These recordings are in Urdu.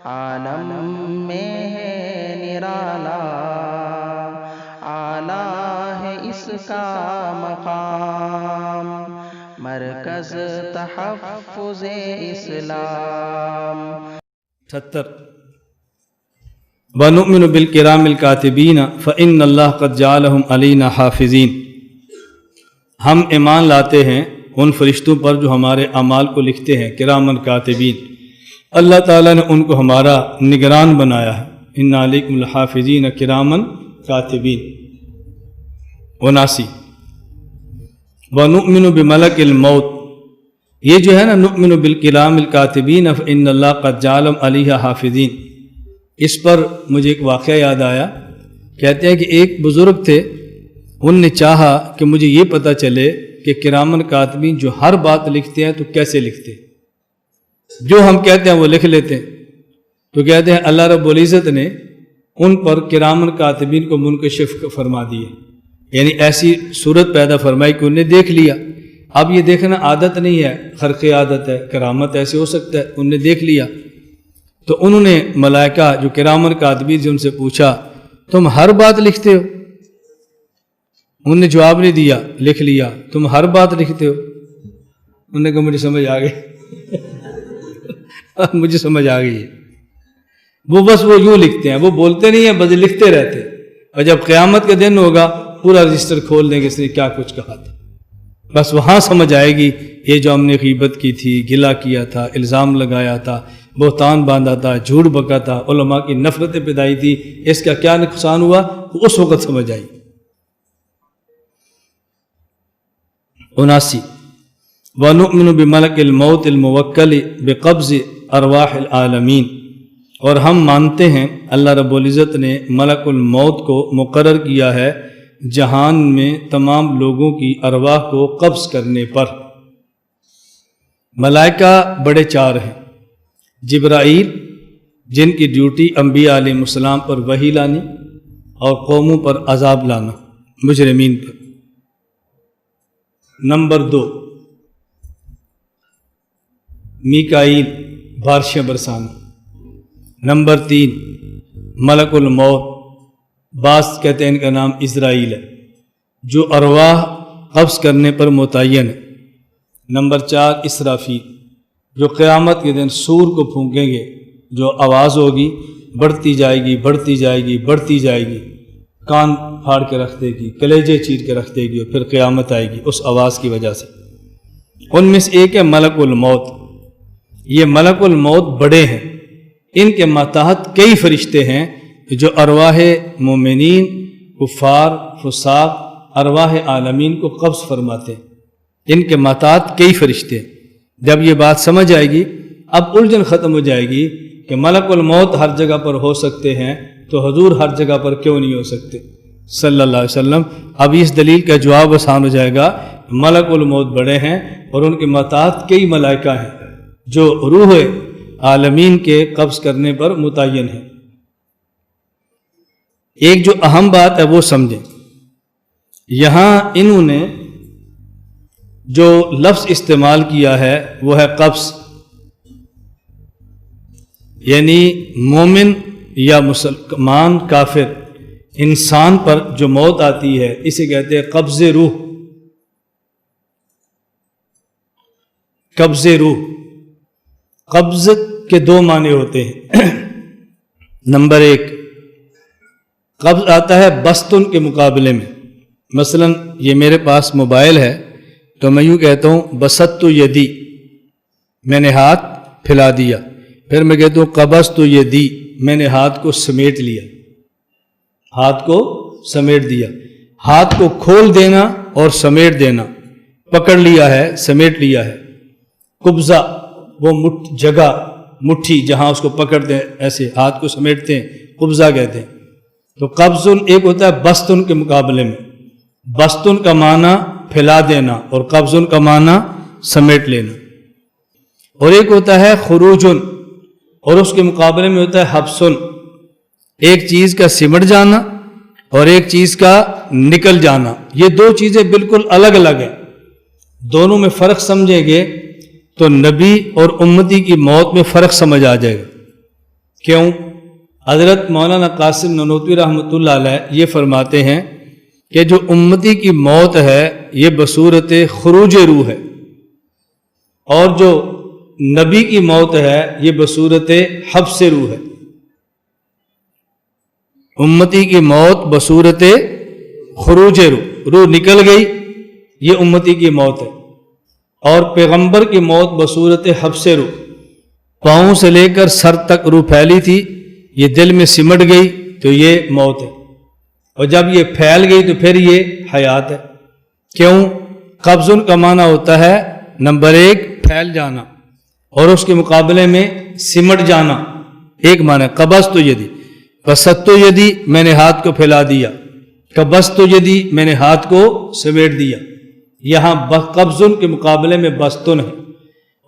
عالم میں ہے نرالا، اعلیٰ ہے اس کا مقام، مرکز تحفظ اسلام۔ 70 وَنُؤْمِنُ بِالْكِرَامِ الْكَاتِبِينَ فَإِنَّ اللَّهَ قَدْ جَعَلَهُمْ عَلَيْنَا حَافِظِينَ، ہم ایمان لاتے ہیں ان فرشتوں پر جو ہمارے اعمال کو لکھتے ہیں، کرامن کاتبین، اللہ تعالیٰ نے ان کو ہمارا نگران بنایا ہے۔ اِنَّ عَلَيْكُمْ لَحَافِظِينَ کرامن کاتبین۔ 79 وَنُؤْمِنُ بِمَلَكِ الْمَوْتِ، یہ جو ہے نا نُؤْمِنُ بِالْكِرَامِ الْكَاتِبِينَ فَإِنَّ اللَّهَ قَدْ جَعَلَهُمْ عَلَيْهَا حَافِظِينَ، اس پر مجھے ایک واقعہ یاد آیا۔ کہتے ہیں کہ ایک بزرگ تھے، ان نے چاہا کہ مجھے یہ پتہ چلے کہ کرامن کاتبین جو ہر بات لکھتے ہیں تو کیسے لکھتے ہیں، جو ہم کہتے ہیں وہ لکھ لیتے ہیں۔ تو کہتے ہیں اللہ رب العزت نے ان پر کرامن کاتبین کو منکشف فرما دیے، یعنی ایسی صورت پیدا فرمائی کہ انہیں دیکھ لیا۔ اب یہ دیکھنا عادت نہیں ہے، خرق عادت ہے، کرامت ایسے ہو سکتا ہے، انہیں دیکھ لیا۔ تو انہوں نے ملائکہ جو کرامن کاتبین سے ان سے پوچھا تم ہر بات لکھتے ہو؟ انہوں نے جواب نہیں دیا، لکھ لیا۔ تم ہر بات لکھتے ہو؟ انہوں نے کہا مجھے سمجھ آ گئی مجھے سمجھ آ گئی ہے۔ وہ بس وہ یوں لکھتے ہیں، وہ بولتے نہیں ہیں، بس لکھتے رہتے ہیں، اور جب قیامت کا دن ہوگا پورا رجسٹر کھول دیں گے اس نے کیا کچھ کہا تھا، بس وہاں سمجھ آئے گی یہ جو ہم نے غیبت کی تھی، گلہ کیا تھا، الزام لگایا تھا، بہتان باندھا تھا، جھوٹ بکا تھا، علماء کی نفرتیں پیدائی تھی، اس کا کیا نقصان ہوا اس وقت سمجھ آئی۔ 79 وَنُؤْمِنُ بِمَلَكِ الْمَوْتِ الْمُوَكَّلِ بِقَبْضِ أَرْوَاحِ الْعَالَمِينَ، اور ہم مانتے ہیں اللہ رب العزت نے ملک الموت کو مقرر کیا ہے جہان میں تمام لوگوں کی ارواح کو قبض کرنے پر۔ ملائکہ بڑے چار ہیں، جبرائیل جن کی ڈیوٹی انبیاء علیہ السلام پر وحی لانی اور قوموں پر عذاب لانا، مجرمین پر۔ نمبر 2 میکائیل، بارشیں برسانا۔ نمبر 3 ملک الموت، بعض کہتے ہیں ان کا نام اسرائیل ہے، جو ارواح قبض کرنے پر متعین ہے۔ نمبر 4 اسرافیل، جو قیامت کے دن سور کو پھونکیں گے، جو آواز ہوگی بڑھتی جائے گی بڑھتی جائے گی بڑھتی جائے گی، کان پھاڑ کے رکھ دے گی، کلیجے چیر کے رکھ دے گی، اور پھر قیامت آئے گی اس آواز کی وجہ سے۔ ان میں سے ایک ہے ملک الموت۔ یہ ملک الموت بڑے ہیں، ان کے ماتحت کئی فرشتے ہیں جو ارواح مومنین، کفار، فساق، ارواح عالمین کو قبض فرماتے ہیں۔ ان کے ماتحت کئی فرشتے ہیں۔ جب یہ بات سمجھ آئے گی اب الجھن ختم ہو جائے گی کہ ملک الموت ہر جگہ پر ہو سکتے ہیں تو حضور ہر جگہ پر کیوں نہیں ہو سکتے صلی اللہ علیہ وسلم۔ اب اس دلیل کا جواب آسان ہو جائے گا۔ ملک الموت بڑے ہیں اور ان کے ماتحت کئی ملائکہ ہیں جو روح عالمین کے قبض کرنے پر متعین ہیں۔ ایک جو اہم بات ہے وہ سمجھیں، یہاں انہوں نے جو لفظ استعمال کیا ہے وہ ہے قبض، یعنی مومن یا مسلمان کافر انسان پر جو موت آتی ہے اسے کہتے ہیں قبض روح۔ قبض روح، قبض کے دو معنی ہوتے ہیں۔ نمبر 1 قبض آتا ہے بستن کے مقابلے میں، مثلا یہ میرے پاس موبائل ہے تو میں یوں کہتا ہوں بسطت یدی، میں نے ہاتھ پھیلا دیا، پھر میں کہتا ہوں قبضت یدی، میں نے ہاتھ کو سمیٹ لیا، ہاتھ کو سمیٹ دیا۔ ہاتھ کو کھول دینا اور سمیٹ دینا، پکڑ لیا ہے سمیٹ لیا ہے۔ قبضہ وہ جگہ مٹھی جہاں اس کو پکڑتے ہیں، ایسے ہاتھ کو سمیٹتے ہیں، قبضہ کہتے ہیں۔ تو قبض ایک ہوتا ہے بستن کے مقابلے میں، بستن کا معنی پھیلا دینا اور قبض کا معنی سمیٹ لینا۔ اور ایک ہوتا ہے خروج، اور اس کے مقابلے میں ہوتا ہے حبس، ایک چیز کا سمٹ جانا اور ایک چیز کا نکل جانا۔ یہ دو چیزیں بالکل الگ الگ ہیں، دونوں میں فرق سمجھیں گے تو نبی اور امتی کی موت میں فرق سمجھ آ جائے گا کیوں؟ حضرت مولانا قاسم نانوتوی رحمۃ اللہ علیہ یہ فرماتے ہیں کہ جو امتی کی موت ہے یہ بصورت خروج روح ہے، اور جو نبی کی موت ہے یہ بصورت حبس روح ہے۔ امتی کی موت بصورت خروج روح نکل گئی، یہ امتی کی موت ہے، اور پیغمبر کی موت بصورت حبس روح، پاؤں سے لے کر سر تک روح پھیلی تھی، یہ دل میں سمٹ گئی تو یہ موت ہے، اور جب یہ پھیل گئی تو پھر یہ حیات ہے۔ کیوں؟ قبض کا معنی ہوتا ہے نمبر 1 پھیل جانا، اور اس کے مقابلے میں سمٹ جانا، ایک معنی قبضت یدی، بسط یدی میں نے ہاتھ کو پھیلا دیا، قبضت یدی میں نے ہاتھ کو سمیٹ دیا، یہاں قبض کے مقابلے میں بستن ہے۔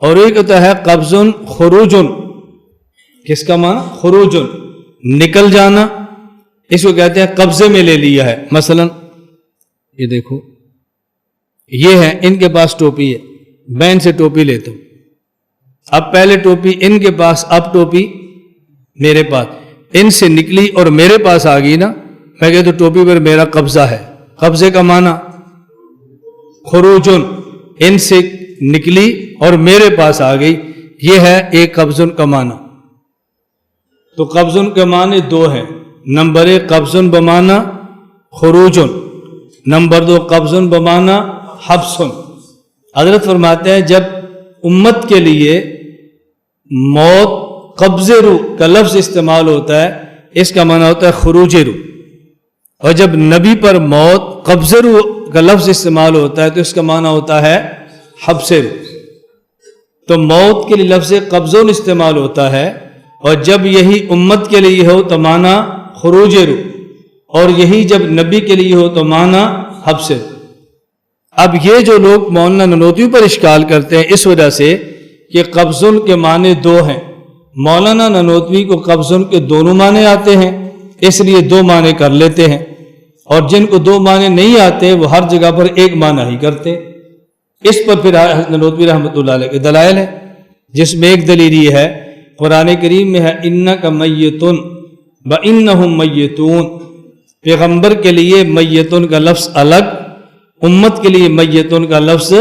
اور ایک ہوتا ہے قبض خروج، کس کا معنی؟ خروج، نکل جانا، اس کو کہتے ہیں قبضے میں لے لیا ہے۔ مثلا یہ دیکھو، یہ ہے ان کے پاس ٹوپی ہے، میں ان سے ٹوپی لیتا ہوں، اب پہلے ٹوپی ان کے پاس، اب ٹوپی میرے پاس، ان سے نکلی اور میرے پاس آ گئی نا، میں کہتا ہوں ٹوپی پر میرا قبضہ ہے۔ قبضے کا معنی خروج، ان سے نکلی اور میرے پاس آ گئی، یہ ہے ایک قبض کا معنی۔ تو قبض کے معنی 2 ہیں، نمبر 1 قبض بمعنی خروج، نمبر 2 قبض بمعنی حبس۔ حضرت فرماتے ہیں جب امت کے لیے موت قبض روح کا لفظ استعمال ہوتا ہے، اس کا معنی ہوتا ہے خروج روح، اور جب نبی پر موت قبض روح کا لفظ استعمال ہوتا ہے تو اس کا معنی ہوتا ہے حبس روح۔ تو موت کے لیے لفظ قبض استعمال ہوتا ہے، اور جب یہی امت کے لیے ہو تو معنی خروج روح، اور یہی جب نبی کے لیے ہو تو معنی حبس روح۔ اب یہ جو لوگ مولانا نانوتوی پر اشکال کرتے ہیں اس وجہ سے کہ قبض کے معنی 2 ہیں، مولانا نانوتوی کو قبض کے دونوں معنی آتے ہیں، اس لیے 2 معنی کر لیتے ہیں، اور جن کو 2 معنی نہیں آتے وہ ہر جگہ پر ایک معنی ہی کرتے۔ اس پر پھر نانوتوی رحمۃ اللہ علیہ کے دلائل ہیں، جس میں ایک دلیل یہ ہے، قرآن کریم میں ہے انک میتن وانہم میتون، پیغمبر کے لیے میتن کا لفظ الگ، امت کے لیے میتن کا لفظ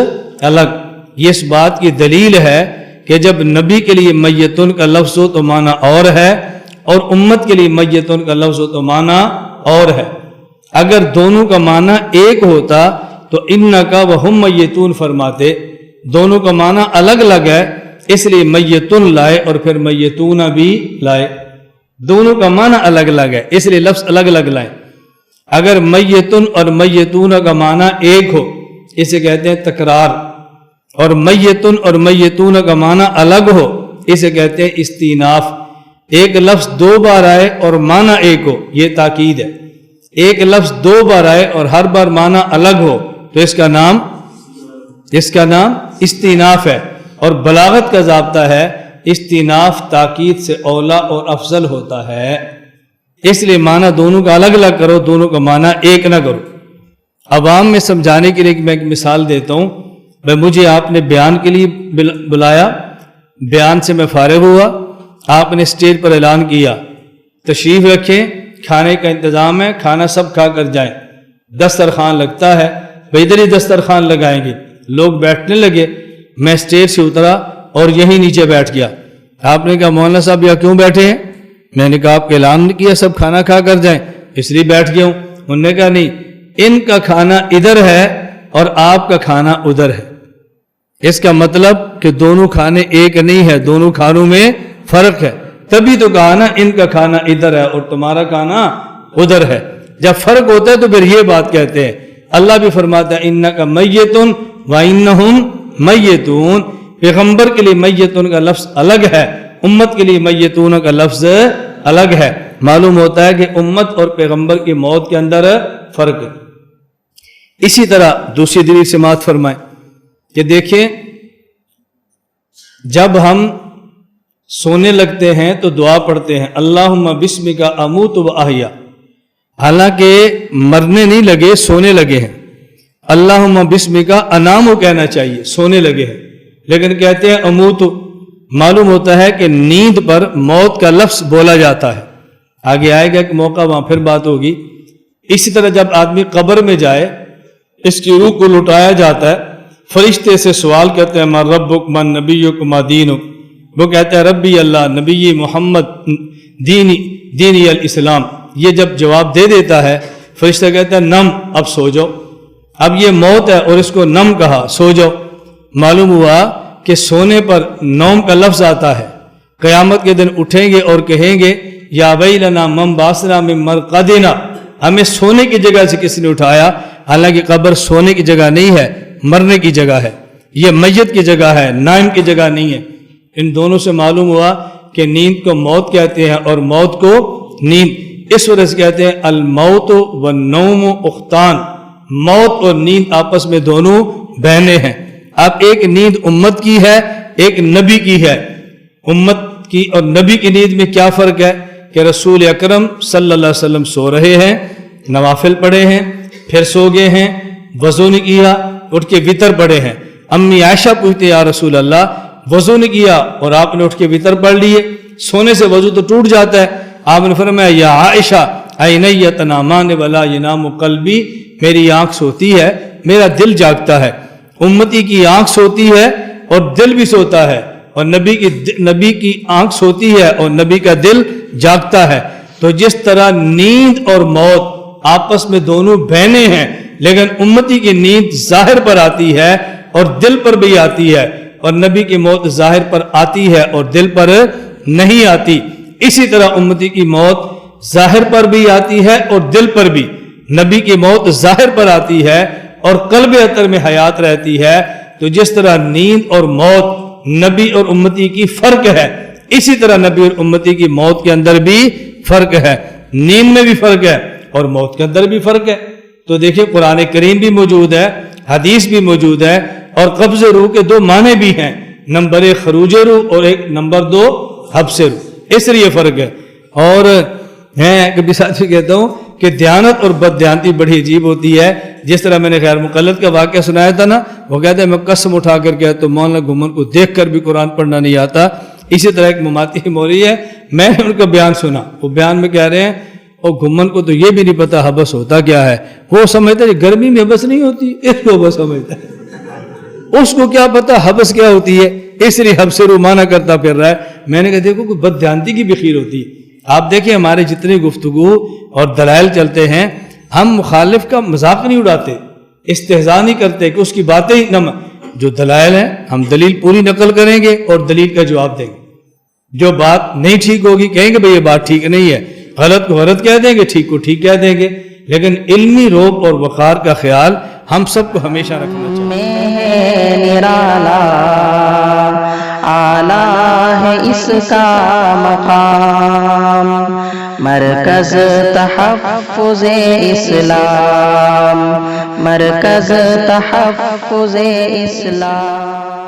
الگ۔ یہ اس بات کی دلیل ہے کہ جب نبی کے لیے میتن کا لفظ ہو تو معنی اور ہے، اور امت کے لیے میتن کا لفظ ہو تو معنی اور ہے۔ اگر دونوں کا معنی ایک ہوتا تو انکا وہم میتون فرماتے، دونوں کا معنی الگ الگ ہے، اس لیے میتن لائے اور پھر میتون بھی لائے، دونوں کا معنی الگ الگ ہے اس لیے لفظ الگ الگ لائے۔ اگر میتن اور میتون کا معنی ایک ہو اسے کہتے ہیں تکرار، اور میتن اور میتون کا معنی الگ ہو اسے کہتے ہیں استیناف۔ ایک لفظ 2 بار آئے اور معنی ایک ہو یہ تاکید ہے، ایک لفظ 2 بار آئے اور ہر بار معنی الگ ہو تو اس کا نام استیناف ہے، اور بلاغت کا ضابطہ ہے استیناف تاکید سے اولا اور افضل ہوتا ہے، اس لیے معنی دونوں کا الگ الگ کرو، دونوں کا معنی ایک نہ کرو۔ عوام میں سمجھانے کے لیے میں ایک مثال دیتا ہوں، مجھے آپ نے بیان کے لیے بلایا، بیان سے میں فارغ ہوا، آپ نے اسٹیج پر اعلان کیا تشریف رکھیں، کھانے کا انتظام ہے، کھانا سب کھا کر جائیں، دسترخوان لگتا ہے، ادھر ہی دسترخوان لگائیں گے، لوگ بیٹھنے لگے، میں اسٹیج سے اترا اور یہیں نیچے بیٹھ گیا۔ آپ نے کہا مولانا صاحب یہاں کیوں بیٹھے ہیں؟ میں نے کہا آپ کا اعلان کیا سب کھانا کھا کر جائیں، اس لیے بیٹھ گیا ہوں۔ انہوں نے کہا نہیں، ان کا کھانا ادھر ہے اور آپ کا کھانا ادھر ہے، اس کا مطلب کہ دونوں کھانے ایک نہیں ہے، دونوں کھانوں میں فرق ہے، تبھی تو کہا نا ان کا کھانا ادھر ہے اور تمہارا کھانا ادھر ہے۔ جب فرق ہوتا ہے تو پھر یہ بات کہتے ہیں۔ اللہ بھی فرماتا ہے انکا میتن وانہم میتون، پیغمبر کے لیے میتون کا لفظ الگ ہے، امت کے لیے میتون کا لفظ الگ ہے۔ معلوم ہوتا ہے کہ امت اور پیغمبر کی موت کے اندر فرق ہے۔ اسی طرح دوسری دلیل سماعت فرمائیں کہ دیکھیں جب ہم سونے لگتے ہیں تو دعا پڑھتے ہیں اللہم بسمک اموت و احیا، حالانکہ مرنے نہیں لگے، سونے لگے ہیں۔ اللہم بسمک انام کہنا چاہیے، سونے لگے ہیں، لیکن کہتے ہیں اموت، معلوم ہوتا ہے کہ نیند پر موت کا لفظ بولا جاتا ہے. آگے آئے گا کہ موقع وہاں پھر بات ہوگی. اسی طرح جب آدمی قبر میں جائے اس کی روح کو لٹایا جاتا ہے, فرشتے سے سوال کرتے ہیں من ربک من نبیک ما دینک, وہ کہتا ہے ربی اللہ نبی محمد دینی الاسلام. یہ جب جواب دے دیتا ہے فرشتہ کہتا ہے نم, اب سو جاؤ. اب یہ موت ہے اور اس کو نم کہا, سو جاؤ. معلوم ہوا کہ سونے پر نوم کا لفظ آتا ہے. قیامت کے دن اٹھیں گے اور کہیں گے یا ویلنا من باسنا من مرقدنا, ہمیں سونے کی جگہ سے کس نے اٹھایا. حالانکہ قبر سونے کی جگہ نہیں ہے, مرنے کی جگہ ہے. یہ میت کی جگہ ہے, نائم کی جگہ نہیں ہے. ان دونوں سے معلوم ہوا کہ نیند کو موت کہتے ہیں اور موت کو نیند. اس وجہ سے کہتے ہیں الموت والنوم اختان, موت اور نیند آپس میں دونوں بہنیں ہیں. اب ایک نیند امت کی ہے, ایک نبی کی ہے. امت کی اور نبی کی نیند میں کیا فرق ہے کہ رسول اکرم صلی اللہ علیہ وسلم سو رہے ہیں, نوافل پڑھے ہیں, پھر سو گئے ہیں, وضو نہیں کیا, اٹھ کے وطر پڑھے ہیں. امی عائشہ پوچھتے یا رسول اللہ وضو نہیں کیا اور آپ نے اٹھ کے وطر پڑھ لیے, سونے سے وضو تو ٹوٹ جاتا ہے. آپ نے فرمایا یا عائشہ عینی تنامان ولا ینام قلبی, میری آنکھ سوتی ہے میرا دل جاگتا ہے. امتی کی آنکھ سوتی ہے اور دل بھی سوتا ہے, اور نبی کی آنکھ سوتی ہے اور نبی کا دل جاگتا ہے. تو جس طرح نیند اور موت آپس میں دونوں بہنیں ہیں, لیکن امتی کی نیند ظاہر پر آتی ہے اور دل پر بھی آتی ہے, اور نبی کی موت ظاہر پر آتی ہے اور دل پر نہیں آتی. اسی طرح امتی کی موت ظاہر پر بھی آتی ہے اور دل پر بھی. نبی کی موت ظاہر پر آتی ہے اور قلب اطہر میں حیات رہتی ہے. تو جس طرح نیند اور موت نبی اور امتی کی فرق ہے, اسی طرح نبی اور امتی کی موت کے اندر بھی فرق ہے. نیند میں بھی فرق ہے اور موت کے اندر بھی فرق ہے. تو دیکھیں قرآن کریم بھی موجود ہے, حدیث بھی موجود ہے, اور قبض روح کے دو معنی بھی ہیں, نمبر 1 خروج روح اور ایک نمبر 2 حبس روح. اس لیے فرق ہے. اور کبھی ساتھی کہتا ہوں کہ دیانت اور بد دیانتی بڑی عجیب ہوتی ہے. جس طرح میں نے خیر مقلد کا واقعہ سنایا تھا نا, وہ کہتے ہیں میں قسم اٹھا کر کہتا ہوں مولانا گھمن کو دیکھ کر بھی قرآن پڑھنا نہیں آتا. اسی طرح ایک مماتی مولوی ہے, میں نے ان کا بیان سنا, وہ بیان میں کہہ رہے ہیں اور گھمن کو تو یہ بھی نہیں پتا حبس ہوتا کیا ہے. وہ سمجھتا ہے گرمی میں حبس نہیں ہوتی, اس کو حبس سمجھتا ہے. اس کو کیا پتا حبس کیا ہوتی ہے, اس لیے حبس روح مانا کرتا پھر رہا ہے. میں نے کہا دیکھو کوئی بد دیانتی کی بھی خیر ہوتی ہے. آپ دیکھیں ہمارے جتنے گفتگو اور دلائل چلتے ہیں, ہم مخالف کا مذاق نہیں اڑاتے, استہزاء نہیں کرتے کہ اس کی باتیں ہی نہ, جو دلائل ہیں ہم دلیل پوری نقل کریں گے اور دلیل کا جواب دیں گے. جو بات نہیں ٹھیک ہوگی کہیں گے بھئی یہ بات ٹھیک نہیں ہے, غلط کو غلط کہہ دیں گے, ٹھیک کو ٹھیک کہہ دیں گے. لیکن علمی روب اور وقار کا خیال ہم سب کو ہمیشہ رکھنا چاہیے. اعلیٰ ہے اس کا مقام, مرکز تحفظ اسلام, مرکز تحفظ اسلام.